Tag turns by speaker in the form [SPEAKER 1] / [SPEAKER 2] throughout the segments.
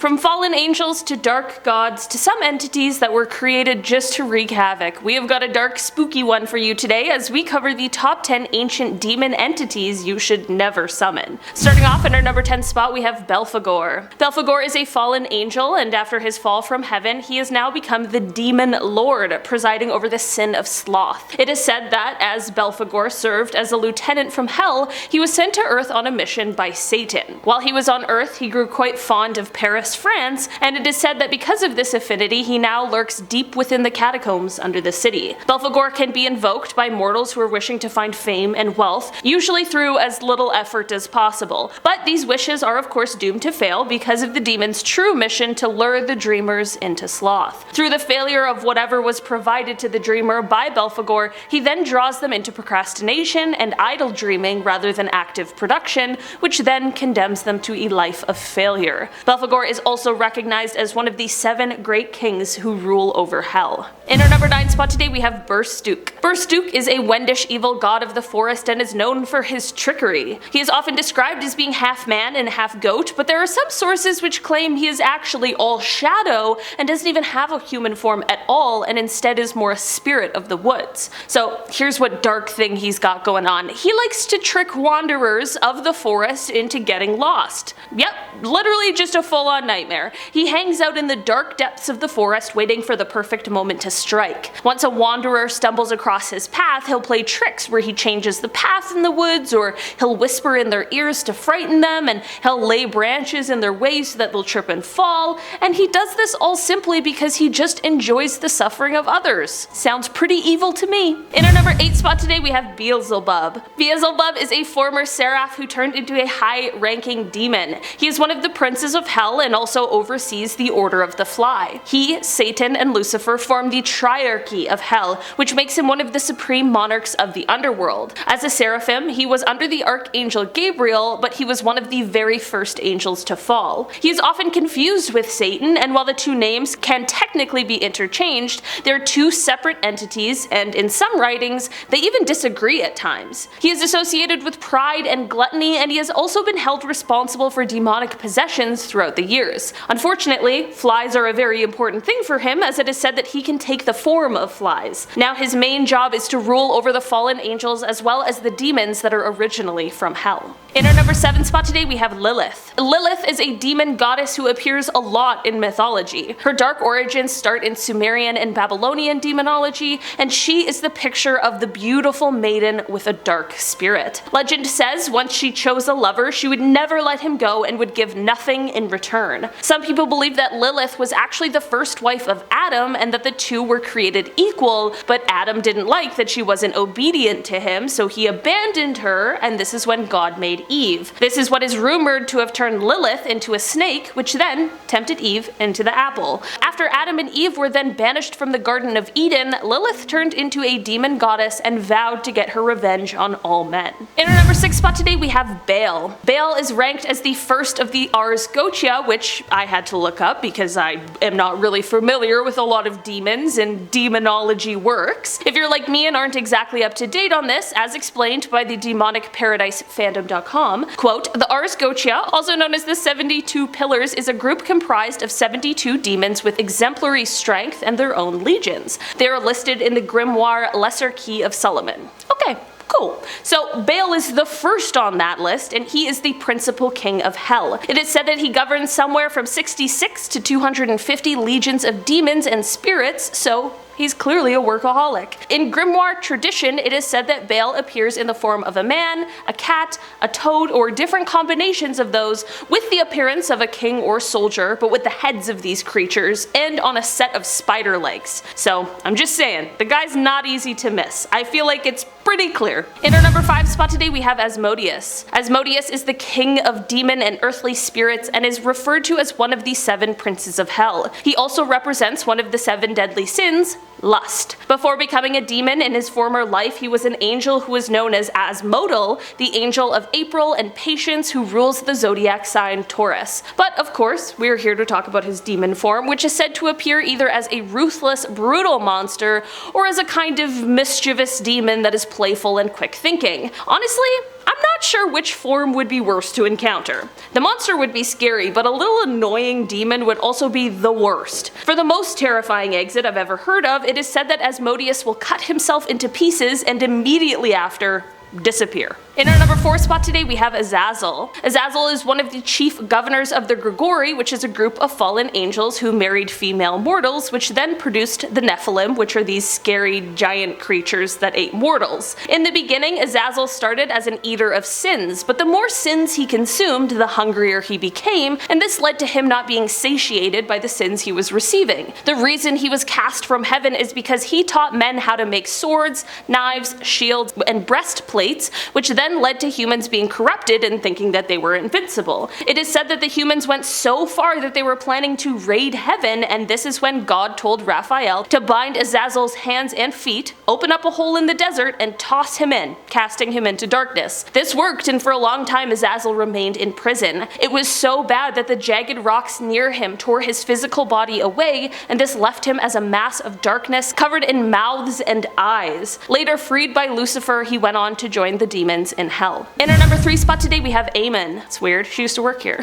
[SPEAKER 1] From fallen angels to dark gods to some entities that were created just to wreak havoc, we have got a dark, spooky one for you today as we cover the top 10 ancient demon entities you should never summon. Starting off in our number 10 spot, we have Belphegor. Belphegor is a fallen angel, and after his fall from heaven, he has now become the demon lord, presiding over the sin of sloth. It is said that as Belphegor served as a lieutenant from hell, he was sent to Earth on a mission by Satan. While he was on Earth, he grew quite fond of Paris, France, and it is said that because of this affinity, he now lurks deep within the catacombs under the city. Belphegor can be invoked by mortals who are wishing to find fame and wealth, usually through as little effort as possible. But these wishes are of course doomed to fail because of the demon's true mission to lure the dreamers into sloth. Through the failure of whatever was provided to the dreamer by Belphegor, he then draws them into procrastination and idle dreaming rather than active production, which then condemns them to a life of failure. Belphegor is also recognized as one of the 7 great kings who rule over hell. In our number 9 spot today, we have Berstuk. Berstuk is a Wendish evil god of the forest and is known for his trickery. He is often described as being half man and half goat, but there are some sources which claim he is actually all shadow and doesn't even have a human form at all, and instead is more a spirit of the woods. So here's what dark thing he's got going on. He likes to trick wanderers of the forest into getting lost. Yep, literally just a full-on nightmare. He hangs out in the dark depths of the forest waiting for the perfect moment to strike. Once a wanderer stumbles across his path, he'll play tricks where he changes the path in the woods, or he'll whisper in their ears to frighten them, and he'll lay branches in their way so that they'll trip and fall, and he does this all simply because he just enjoys the suffering of others. Sounds pretty evil to me. In our number 8 spot today, we have Beelzebub. Beelzebub is a former seraph who turned into a high-ranking demon. He is one of the princes of hell and also oversees the Order of the Fly. He, Satan, and Lucifer form the triarchy of hell, which makes him one of the supreme monarchs of the underworld. As a seraphim, he was under the archangel Gabriel, but he was one of the very first angels to fall. He is often confused with Satan, and while the two names can technically be interchanged, they are two separate entities, and in some writings, they even disagree at times. He is associated with pride and gluttony, and he has also been held responsible for demonic possessions throughout the years. Unfortunately, flies are a very important thing for him, as it is said that he can take the form of flies. Now his main job is to rule over the fallen angels as well as the demons that are originally from hell. In our number 7 spot today, we have Lilith. Lilith is a demon goddess who appears a lot in mythology. Her dark origins start in Sumerian and Babylonian demonology, and she is the picture of the beautiful maiden with a dark spirit. Legend says once she chose a lover, she would never let him go and would give nothing in return. Some people believe that Lilith was actually the first wife of Adam and that the two were created equal, but Adam didn't like that she wasn't obedient to him, so he abandoned her, and this is when God made Eve. This is what is rumored to have turned Lilith into a snake, which then tempted Eve into the apple. After Adam and Eve were then banished from the Garden of Eden, Lilith turned into a demon goddess and vowed to get her revenge on all men. In our number 6 spot today, we have Bael. Bael is ranked as the first of the Ars Goetia, which I had to look up because I am not really familiar with a lot of demons and demonology works. If you're like me and aren't exactly up to date on this, as explained by the demonicparadisefandom.com, quote, the Ars Goetia, also known as the 72 Pillars, is a group comprised of 72 demons with exemplary strength and their own legions. They are listed in the grimoire Lesser Key of Solomon. Okay. Cool. So Bael is the first on that list, and he is the principal king of hell. It is said that he governs somewhere from 66 to 250 legions of demons and spirits, so he's clearly a workaholic. In grimoire tradition, it is said that Bael appears in the form of a man, a cat, a toad, or different combinations of those, with the appearance of a king or soldier, but with the heads of these creatures, and on a set of spider legs. So I'm just saying, the guy's not easy to miss. I feel like it's pretty clear. In our number 5 spot today, we have Asmodeus. Asmodeus is the king of demon and earthly spirits and is referred to as one of the 7 princes of hell. He also represents one of the 7 deadly sins, lust. Before becoming a demon in his former life, he was an angel who was known as Asmodel, the angel of April and patience who rules the zodiac sign Taurus. But of course, we are here to talk about his demon form, which is said to appear either as a ruthless, brutal monster or as a kind of mischievous demon that is playful and quick thinking. Honestly, I'm not sure which form would be worse to encounter. The monster would be scary, but a little annoying demon would also be the worst. For the most terrifying exit I've ever heard of, it is said that Asmodeus will cut himself into pieces and immediately after disappear. In our number 4 spot today we have Azazel. Azazel is one of the chief governors of the Grigori, which is a group of fallen angels who married female mortals, which then produced the Nephilim, which are these scary giant creatures that ate mortals. In the beginning, Azazel started as an eater of sins, but the more sins he consumed, the hungrier he became, and this led to him not being satiated by the sins he was receiving. The reason he was cast from heaven is because he taught men how to make swords, knives, shields, and breastplates, which then led to humans being corrupted and thinking that they were invincible. It is said that the humans went so far that they were planning to raid heaven, and this is when God told Raphael to bind Azazel's hands and feet, open up a hole in the desert, and toss him in, casting him into darkness. This worked, and for a long time Azazel remained in prison. It was so bad that the jagged rocks near him tore his physical body away, and this left him as a mass of darkness covered in mouths and eyes. Later freed by Lucifer, he went on to join the demons in hell. In our number 3 spot today we have Aamon. It's weird, she used to work here.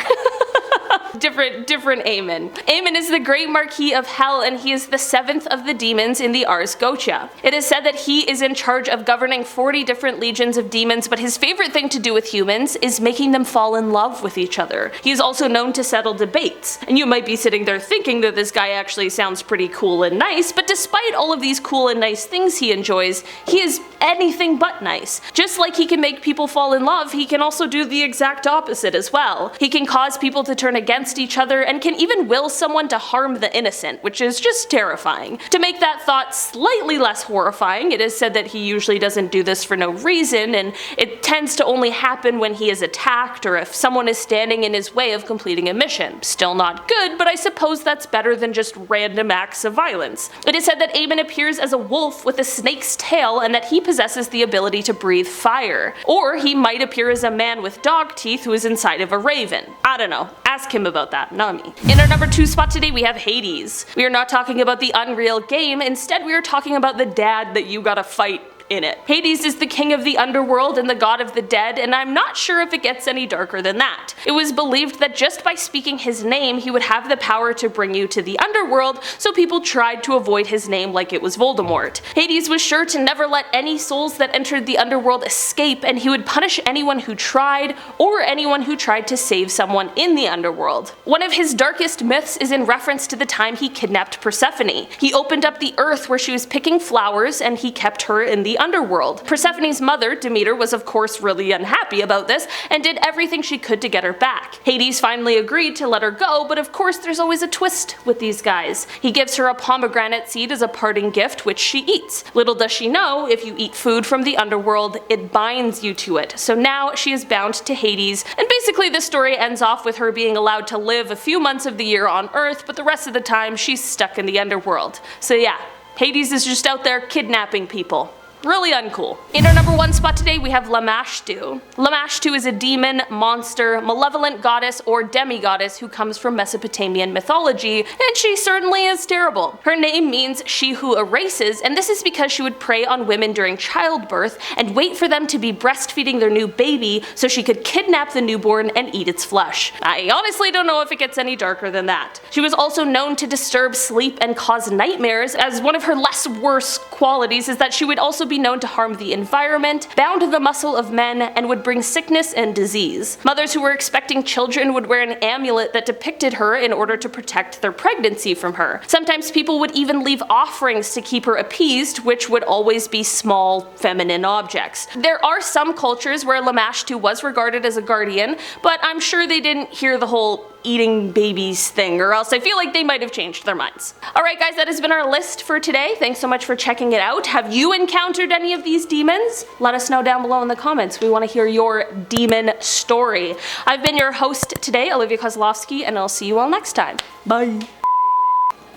[SPEAKER 1] different Aamon. Aamon is the great marquis of hell, and he is the 7th of the demons in the Ars Goetia. It is said that he is in charge of governing 40 different legions of demons, but his favorite thing to do with humans is making them fall in love with each other. He is also known to settle debates, and you might be sitting there thinking that this guy actually sounds pretty cool and nice, but despite all of these cool and nice things he enjoys, he is anything but nice. Just like he can make people fall in love, he can also do the exact opposite as well. He can cause people to turn against each other and can even will someone to harm the innocent, which is just terrifying. To make that thought slightly less horrifying, it is said that he usually doesn't do this for no reason, and it tends to only happen when he is attacked or if someone is standing in his way of completing a mission. Still not good, but I suppose that's better than just random acts of violence. It is said that Aamon appears as a wolf with a snake's tail and that he possesses the ability to breathe fire. Or he might appear as a man with dog teeth who is inside of a raven. I don't know. Ask him about that, not me. In our number 2 spot today we have Hades. We are not talking about the Unreal game, instead we are talking about the dad that you gotta fight in it. Hades is the king of the underworld and the god of the dead, and I'm not sure if it gets any darker than that. It was believed that just by speaking his name he would have the power to bring you to the underworld, so people tried to avoid his name like it was Voldemort. Hades was sure to never let any souls that entered the underworld escape, and he would punish anyone who tried, or anyone who tried to save someone in the underworld. One of his darkest myths is in reference to the time he kidnapped Persephone. He opened up the earth where she was picking flowers and he kept her in the underworld. Persephone's mother, Demeter, was of course really unhappy about this and did everything she could to get her back. Hades finally agreed to let her go, but of course there's always a twist with these guys. He gives her a pomegranate seed as a parting gift, which she eats. Little does she know, if you eat food from the underworld, it binds you to it. So now she is bound to Hades, and basically the story ends off with her being allowed to live a few months of the year on Earth, but the rest of the time she's stuck in the underworld. So yeah, Hades is just out there kidnapping people. Really uncool. In our number 1 spot today we have Lamashtu. Lamashtu is a demon, monster, malevolent goddess or demigoddess who comes from Mesopotamian mythology, and she certainly is terrible. Her name means she who erases, and this is because she would prey on women during childbirth and wait for them to be breastfeeding their new baby so she could kidnap the newborn and eat its flesh. I honestly don't know if it gets any darker than that. She was also known to disturb sleep and cause nightmares, as one of her less worse qualities is that she would also be known to harm the environment, bound the muscle of men, and would bring sickness and disease. Mothers who were expecting children would wear an amulet that depicted her in order to protect their pregnancy from her. Sometimes people would even leave offerings to keep her appeased, which would always be small, feminine objects. There are some cultures where Lamashtu was regarded as a guardian, but I'm sure they didn't hear the whole eating babies thing, or else I feel like they might have changed their minds. Alright guys, that has been our list for today. Thanks so much for checking it out. Have you encountered any of these demons? Let us know down below in the comments. We want to hear your demon story. I've been your host today, Olivia Kozlowski, and I'll see you all next time. Bye!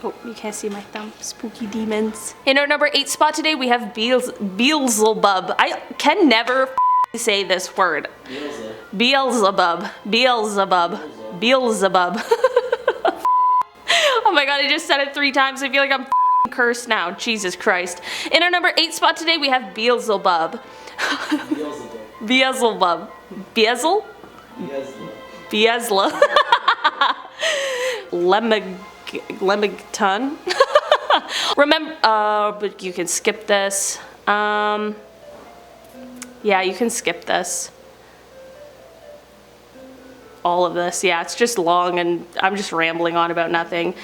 [SPEAKER 1] Oh, you can't see my thumb. Spooky demons. In our number 8 spot today, we have Beelzebub. I can never say this word. Beelzebub. Beelzebub. Beelzebub. Oh my god, I just said it 3 times. I feel like I'm cursed now. Jesus Christ. In our number 8 spot today, we have Beelzebub. Beelzebub. Beelzebub? Beelzebub. Lemington. Remember, but you can skip this. Yeah, you can skip this. All of this. Yeah, it's just long and I'm just rambling on about nothing.